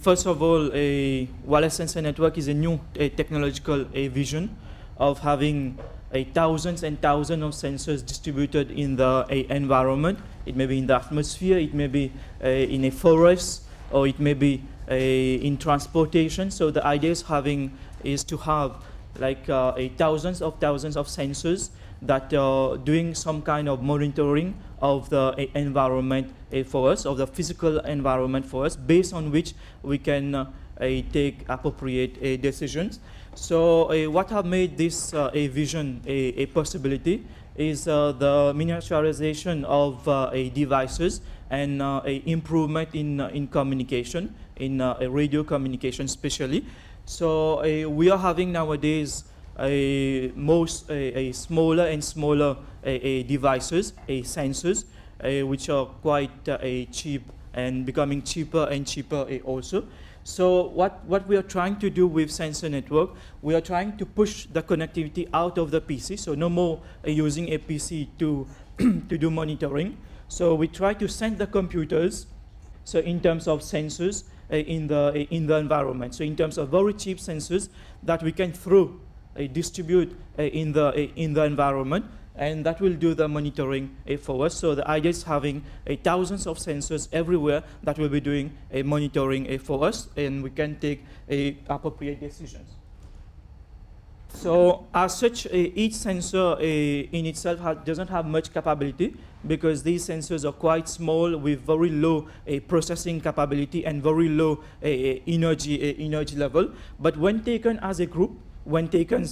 First of all, a wireless sensor network is a new technological vision of having thousands and thousands of sensors distributed in the environment. It may be in the atmosphere, it may be in a forest, or it may be in transportation. So the idea is to have like thousands of sensors that are doing some kind of monitoring of the environment for us, of the physical environment for us, based on which we can take appropriate decisions. So what have made this a vision a possibility is the miniaturization of devices and a improvement in communication, in radio communication especially. So we are having nowadays smaller and smaller devices, sensors, which are quite cheap and becoming cheaper and cheaper also. So what we are trying to do with sensor network, we are trying to push the connectivity out of the PC, so no more using a PC to, to do monitoring. So we try to send the computers, so in terms of sensors in the environment, so in terms of very cheap sensors that we can distribute in the environment, and that will do the monitoring for us. So the idea is having thousands of sensors everywhere that will be doing monitoring for us, and we can take appropriate decisions. So as such, each sensor in itself doesn't have much capability, because these sensors are quite small with very low processing capability and very low energy level. But when taken as a group, when taken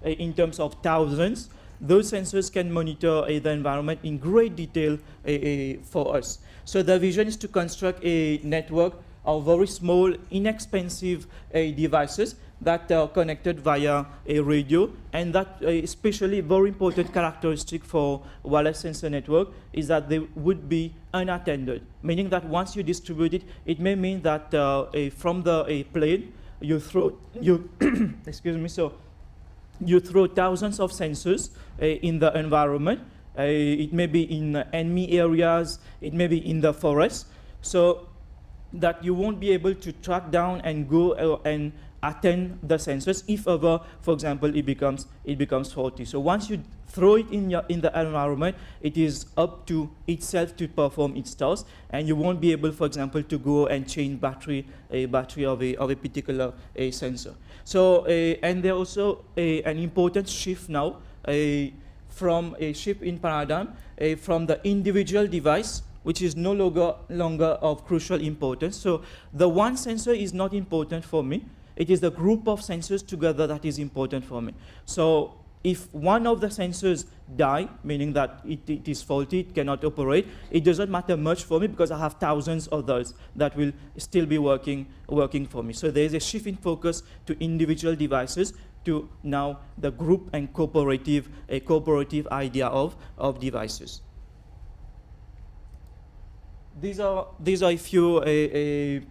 in terms of thousands, those sensors can monitor the environment in great detail for us. So the vision is to construct a network of very small, inexpensive devices that are connected via a radio, and that especially very important characteristic for wireless sensor network is that they would be unattended, meaning that once you distribute it, it may mean that from the plane you throw excuse me, so you throw thousands of sensors in the environment. It may be in enemy areas, it may be in the forest, so that you won't be able to track down and go and attend the sensors if ever, for example, it becomes faulty. So once you throw it in the environment, it is up to itself to perform its task, and you won't be able, for example, to go and change a battery of a particular sensor. So and there also an important shift now from a shift in paradigm from the individual device, which is no longer of crucial importance. So the one sensor is not important for me. It is the group of sensors together that is important for me. So if one of the sensors die, meaning that it is faulty, it cannot operate, it doesn't matter much for me, because I have thousands of those that will still be working for me. So there is a shift in focus to individual devices to now the group and a cooperative idea of devices. These are a few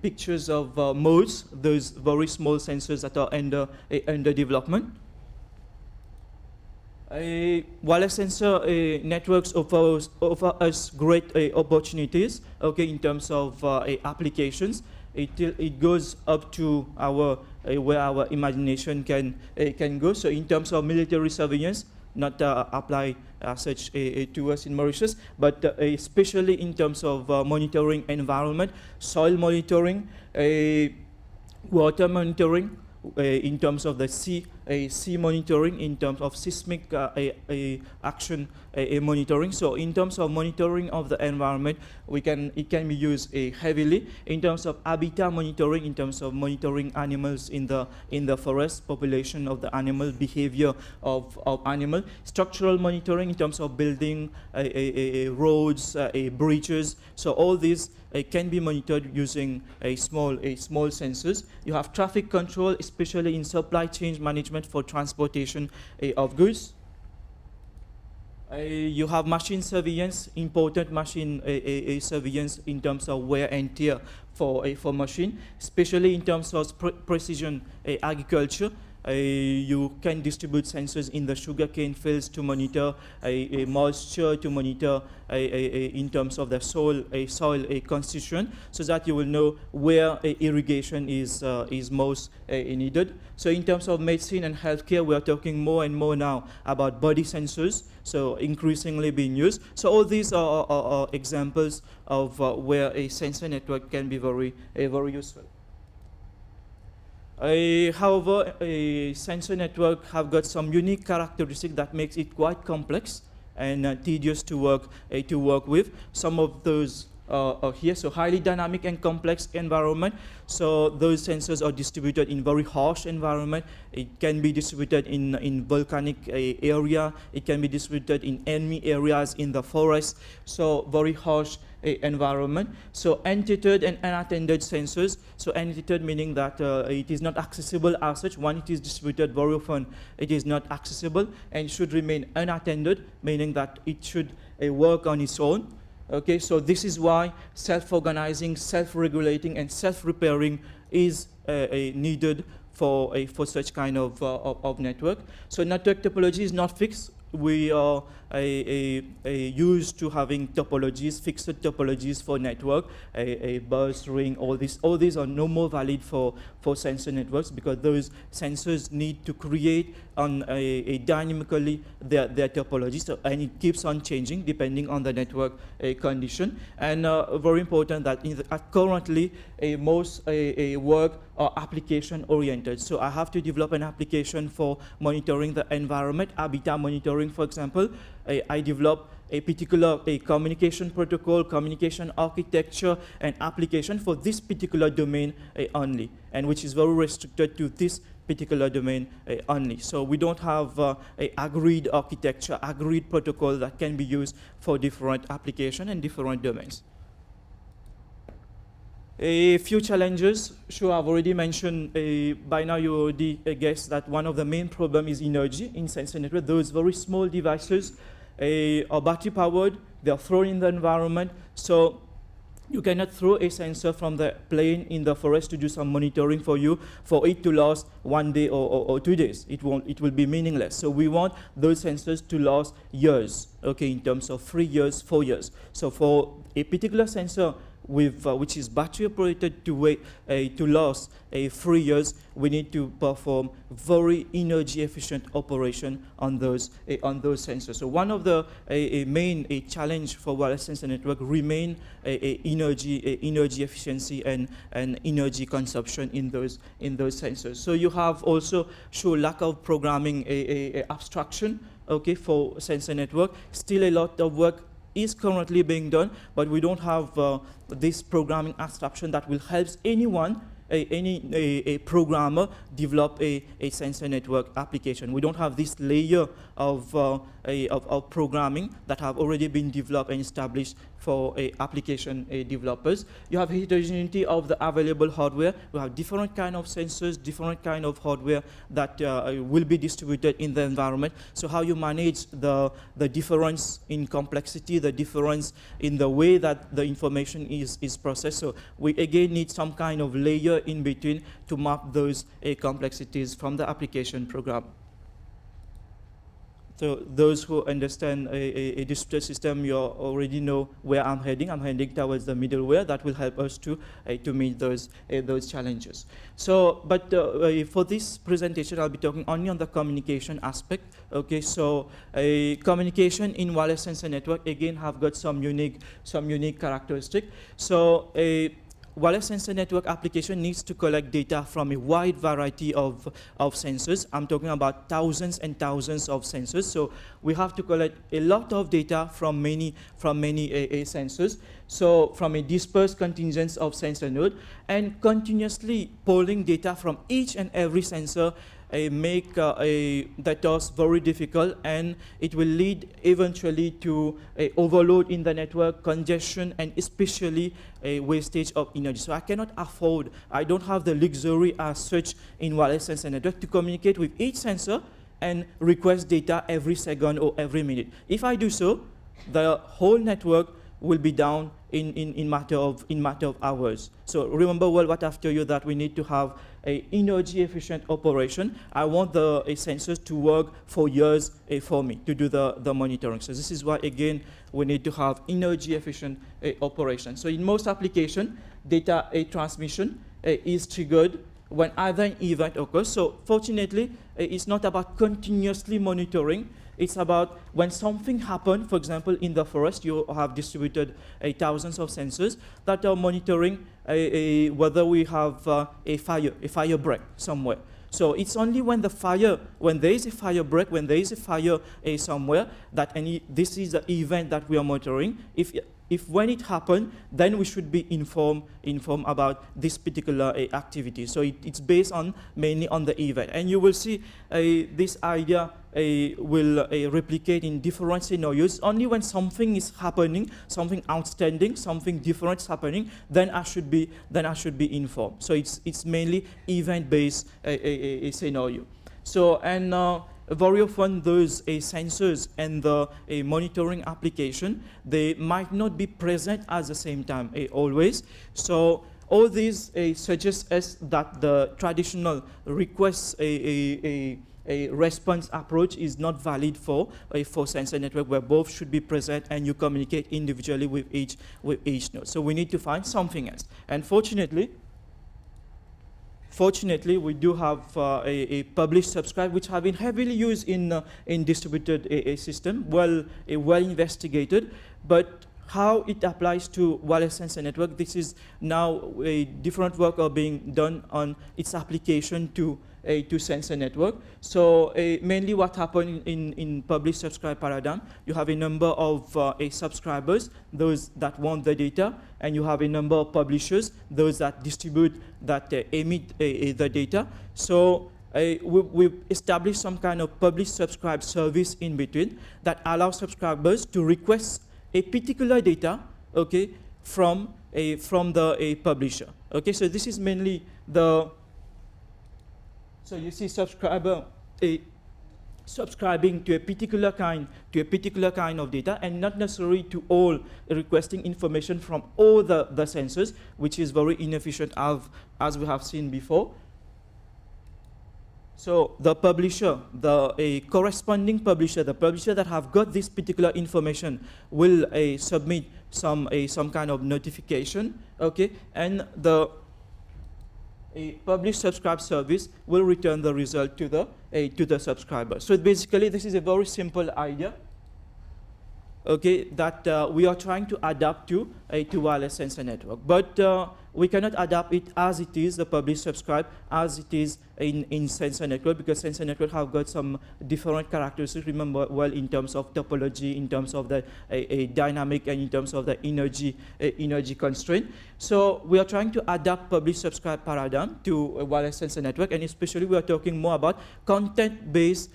pictures of modes, those very small sensors that are under development. Wireless sensor networks offer us great opportunities, in terms of applications. It goes up to where our imagination can go. So in terms of military surveillance, not apply as such to us in Mauritius, but especially in terms of monitoring environment, soil monitoring, water monitoring, in terms of the sea monitoring, in terms of seismic action monitoring. So in terms of monitoring of the environment, it can be used heavily. In terms of habitat monitoring, in terms of monitoring animals in the forest, population of the animal, behavior of animal. Structural monitoring in terms of building roads, bridges. So all these can be monitored using small sensors. You have traffic control, especially in supply chain management for transportation of goods. You have machine surveillance, important machine surveillance in terms of wear and tear for machine, especially in terms of precision agriculture. You can distribute sensors in the sugarcane fields to monitor a moisture, to monitor in terms of the soil constitution, so that you will know where irrigation is most needed. So in terms of medicine and healthcare, we are talking more and more now about body sensors, so increasingly being used. So all these are examples of where a sensor network can be very useful. However, a sensor network have got some unique characteristics that makes it quite complex and tedious to work with. Some of those are here. So highly dynamic and complex environment. So those sensors are distributed in very harsh environment. It can be distributed in volcanic area. It can be distributed in enemy areas in the forest. So very harsh environment. So untethered and unattended sensors. So untethered meaning that it is not accessible as such. When it is distributed, very often it is not accessible and should remain unattended, meaning that it should work on its own. Okay, so this is why self-organizing, self-regulating, and self-repairing is needed for such kind of network. So network topology is not fixed. We are used to having topologies, fixed topologies for network, a bus, ring, all these are no more valid for sensor networks, because those sensors need to create on a dynamically their topology, so, and it keeps on changing depending on the network condition. And very important that currently most work are application oriented. So I have to develop an application for monitoring the environment, habitat monitoring, for example. I develop a particular communication protocol, communication architecture, and application for this particular domain only, and which is very restricted to this particular domain only. So we don't have a agreed architecture, agreed protocol that can be used for different application and different domains. A few challenges. Sure, I've already mentioned, by now you already guessed that one of the main problems is energy in sensor network. Those very small devices are battery powered, they are thrown in the environment, so you cannot throw a sensor from the plane in the forest to do some monitoring for you for it to last 1 day or 2 days. It will be meaningless. So we want those sensors to last years, okay, in terms of 3 years, 4 years. So for a particular sensor with which is battery operated to last 3 years, we need to perform very energy efficient operation on those sensors. So one of the main challenge for wireless sensor network remain energy efficiency and energy consumption in those sensors. So you have also show lack of programming abstraction, okay, for sensor network. Still a lot of work is currently being done, but we don't have this programming abstraction that will help anyone, any programmer develop a sensor network application. We don't have this layer of programming that have already been developed and established for application developers. You have heterogeneity of the available hardware. We have different kind of sensors, different kind of hardware that will be distributed in the environment. So how you manage the difference in complexity, the difference in the way that the information is processed. So we again need some kind of layer in between to map those complexities from the application program. So those who understand a distributed system, you already know where I'm heading. I'm heading towards the middleware that will help us to meet those challenges. So, but for this presentation, I'll be talking only on the communication aspect. Okay, so communication in wireless sensor network again have got some unique characteristic. So wireless sensor network application needs to collect data from a wide variety of sensors. I'm talking about thousands and thousands of sensors. So we have to collect a lot of data from many sensors. So from a dispersed contingent of sensor node, and continuously pulling data from each and every sensor make the task very difficult, and it will lead eventually to a overload in the network, congestion, and especially a wastage of energy. So I cannot afford, I don't have the luxury as such in wireless sensor network to communicate with each sensor and request data every second or every minute. If I do so, the whole network will be down in matter of hours. So remember well what I've told you, that we need to have a energy efficient operation. I want the sensors to work for years for me to do the monitoring. So this is why, again, we need to have energy efficient operation. So in most applications, data transmission is triggered when either an event occurs. So fortunately, it's not about continuously monitoring. It's about when something happens. For example, in the forest, you have distributed thousands of sensors that are monitoring whether we have a fire break somewhere. So it's only when there is a fire break, when there is a fire somewhere, that this is the event that we are monitoring. If when it happened, then we should be informed about this particular activity. So it's based on mainly on the event. And you will see this idea will replicate in different scenarios. Only when something is happening, something outstanding, something different is happening, then I should be informed. So it's mainly event-based scenario. So and very often those sensors and the monitoring application, they might not be present at the same time always. So all these suggest us that the traditional request a response approach is not valid for sensor network, where both should be present and you communicate individually with each node. So we need to find something else. And fortunately, we do have a publish subscribe, which have been heavily used in distributed system, well investigated. But how it applies to wireless sensor network, this is now a different work are being done on its application to sensor network. So mainly what happened in publish subscribe paradigm, you have a number of subscribers, those that want the data, and you have a number of publishers, those that distribute, that emit the data. So we've established some kind of publish subscribe service in between that allows subscribers to request a particular data, okay, from the publisher. Okay, so this is mainly the. So you see subscriber subscribing to a particular kind of data, and not necessarily to all requesting information from all the sensors, which is very inefficient as we have seen before. So the publisher, the corresponding publisher, the publisher that have got this particular information will submit some kind of notification, okay, and the publish subscribe service will return the result to the subscriber. So basically, this is a very simple idea, okay, that we are trying to adapt to wireless sensor network, but we cannot adapt it as it is, the publish subscribe, as it is in sensor network, because sensor network have got some different characteristics, remember, well, in terms of topology, in terms of the dynamic, and in terms of the energy constraint. So we are trying to adapt publish subscribe paradigm to a wireless sensor network, and especially we are talking more about content-based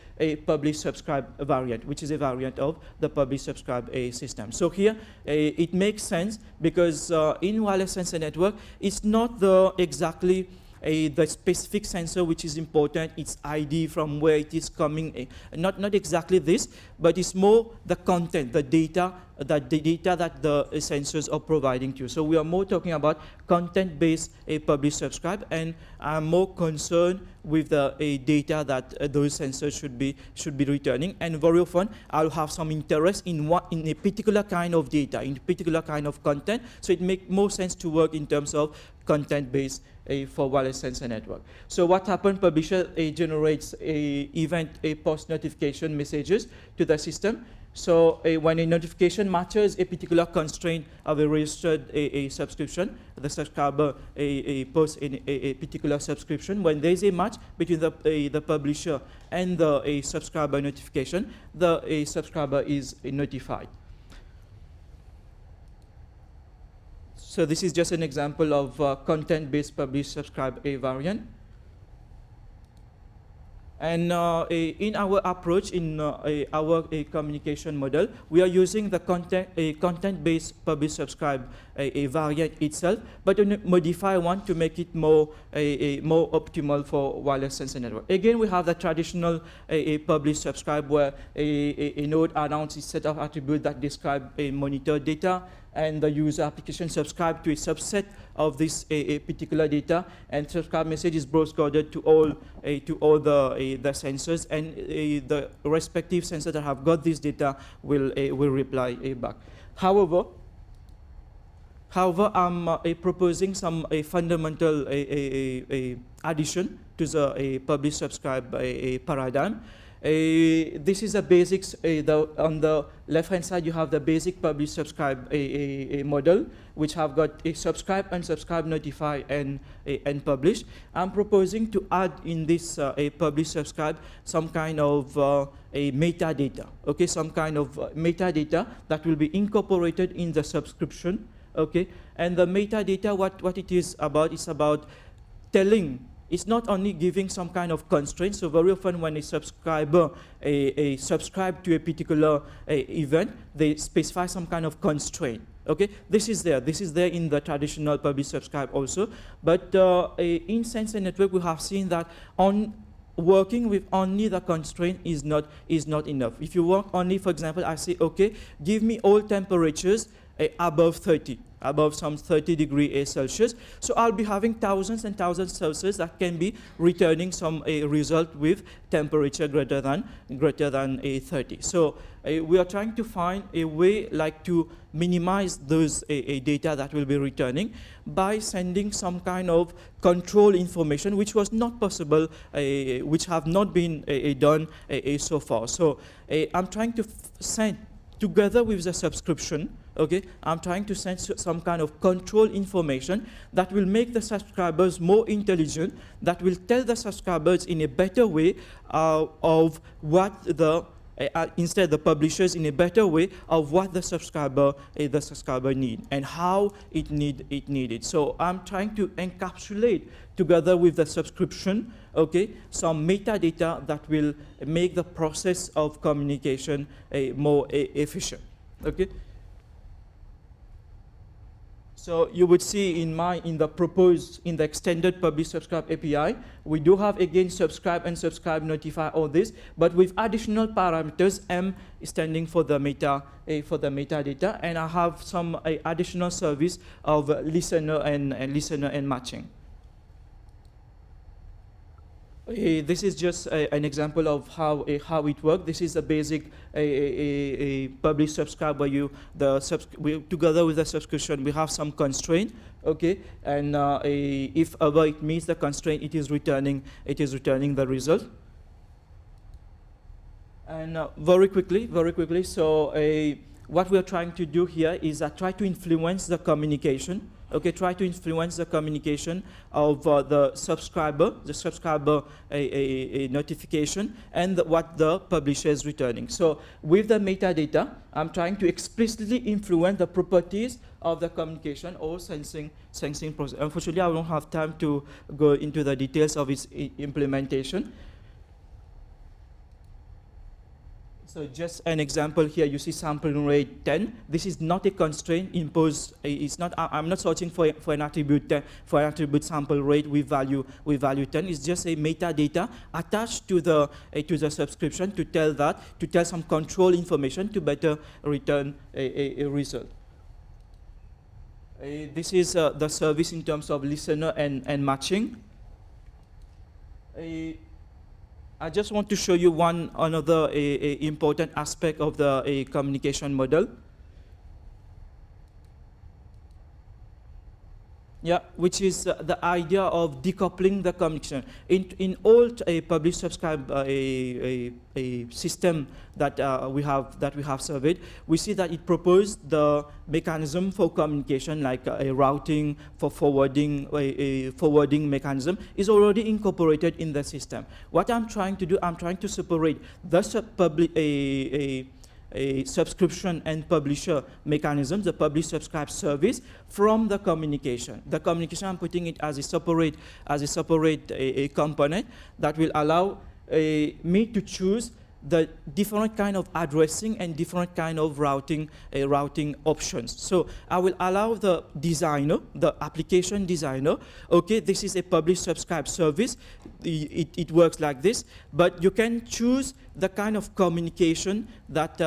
publish subscribe variant, which is a variant of the publish subscribe system. So here it makes sense, because in wireless sensor network, it's not exactly the specific sensor which is important, its ID, from where it is coming, not exactly this, but it's more the content, the data that the sensors are providing to you. So we are more talking about content-based publish subscribe, and I'm more concerned with the data that those sensors should be returning. And very often I'll have some interest in a particular kind of data, in a particular kind of content. So it makes more sense to work in terms of content-based for wireless sensor network. So what happens? Publisher generates post notification messages to the system. So when a notification matches a particular constraint of a registered subscription, the subscriber posts a particular subscription. When there is a match between the publisher and the subscriber notification, the subscriber is notified. So this is just an example of content-based publish subscribe variant. And in our approach, in our communication model, we are using the content-based publish subscribe variant itself, but to modify one to make it more optimal for wireless sensor network. Again, we have the traditional publish subscribe, where a node announces a set of attributes that describe a monitor data, and the user application subscribe to a subset of this a particular data, and subscribe message is broadcasted to all the sensors, and the respective sensors that have got this data will reply back. However, I'm proposing some fundamental addition to the publish subscribe paradigm. This is a basics. On the left-hand side, you have the basic publish subscribe model, which have got a subscribe, unsubscribe, notify, and publish. I'm proposing to add in this a publish subscribe some kind of a metadata. Okay, some kind of metadata that will be incorporated in the subscription. Okay, and the metadata, what it is about telling. It's not only giving some kind of constraint. So very often when a subscriber subscribe to a particular event, they specify some kind of constraint. Okay, this is there in the traditional publish subscribe also. But in Sensor Network, we have seen that working with only the constraint is not enough. If you work only, for example, I say, okay, give me all temperatures above 30, above some 30 degrees Celsius. So I'll be having thousands and thousands of Celsius that can be returning some result with temperature greater than 30. So we are trying to find a way like to minimize those data that will be returning by sending some kind of control information, which was not possible, which have not been done so far. So I'm trying to send together with the subscription. Okay, I'm trying to send some kind of control information that will make the subscribers more intelligent, that will tell the subscribers in a better way of what instead the publishers in a better way of what the subscriber need and how it needed. So I'm trying to encapsulate together with the subscription, okay, some metadata that will make the process of communication more efficient. Okay. So you would see in the extended publish subscribe API, we do have again subscribe, unsubscribe, notify, all this, but with additional parameters, M standing for the metadata, and I have some additional service of listener and matching. This is just an example of how it works. This is a basic publish subscribe where together with the subscription we have some constraint, okay, and if ever it meets the constraint, it is returning the result. And very quickly. So what we are trying to do here is try to influence the communication. Okay, try to influence the communication of the subscriber a notification, and what the publisher is returning. So with the metadata, I'm trying to explicitly influence the properties of the communication or sensing process. Unfortunately, I don't have time to go into the details of its implementation. So just an example here, you see sampling rate 10. This is not a constraint imposed. It's not. I'm not searching for an attribute sample rate with value 10. It's just a metadata attached to the subscription to tell some control information to better return a result. This is the service in terms of listener and matching. I just want to show you another important aspect of the communication model. Yeah, which is the idea of decoupling the communication. In all publish subscribe a system that we have surveyed, we see that it proposed the mechanism for communication, like a routing for forwarding, a forwarding mechanism is already incorporated in the system. What I'm trying to do, I'm trying to separate the a subscription and publisher mechanism, the publish subscribe service, from the communication. The communication, I'm putting it as a separate component that will allow me to choose the different kind of addressing and different kind of routing options. So I will allow the designer, the application designer, okay, this is a publish subscribe service. it works like this, but you can choose the kind of communication that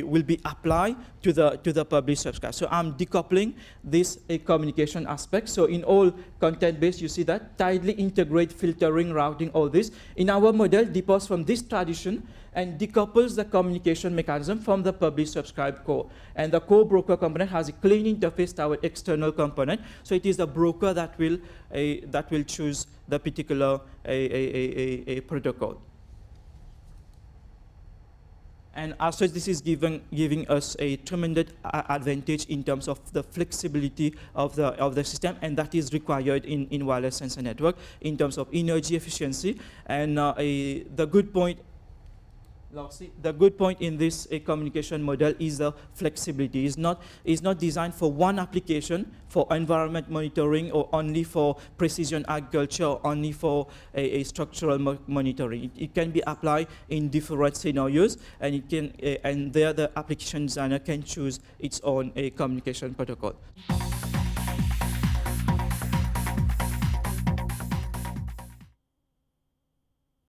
will be applied to the publish subscribe. So I'm decoupling this communication aspect. So in all content base, you see that tightly integrate filtering, routing, all this. In our model, departs from this tradition and decouples the communication mechanism from the publish subscribe core. And the core broker component has a clean interface to our external component. So it is the broker that will choose the particular protocol. And also this is giving us a tremendous advantage in terms of the flexibility of the system, and that is required in wireless sensor network in terms of energy efficiency. And the good point in this communication model is the flexibility. It's not designed for one application, for environment monitoring, or only for precision agriculture, or only for a structural monitoring. It can be applied in different scenarios, and it can and there the application designer can choose its own communication protocol.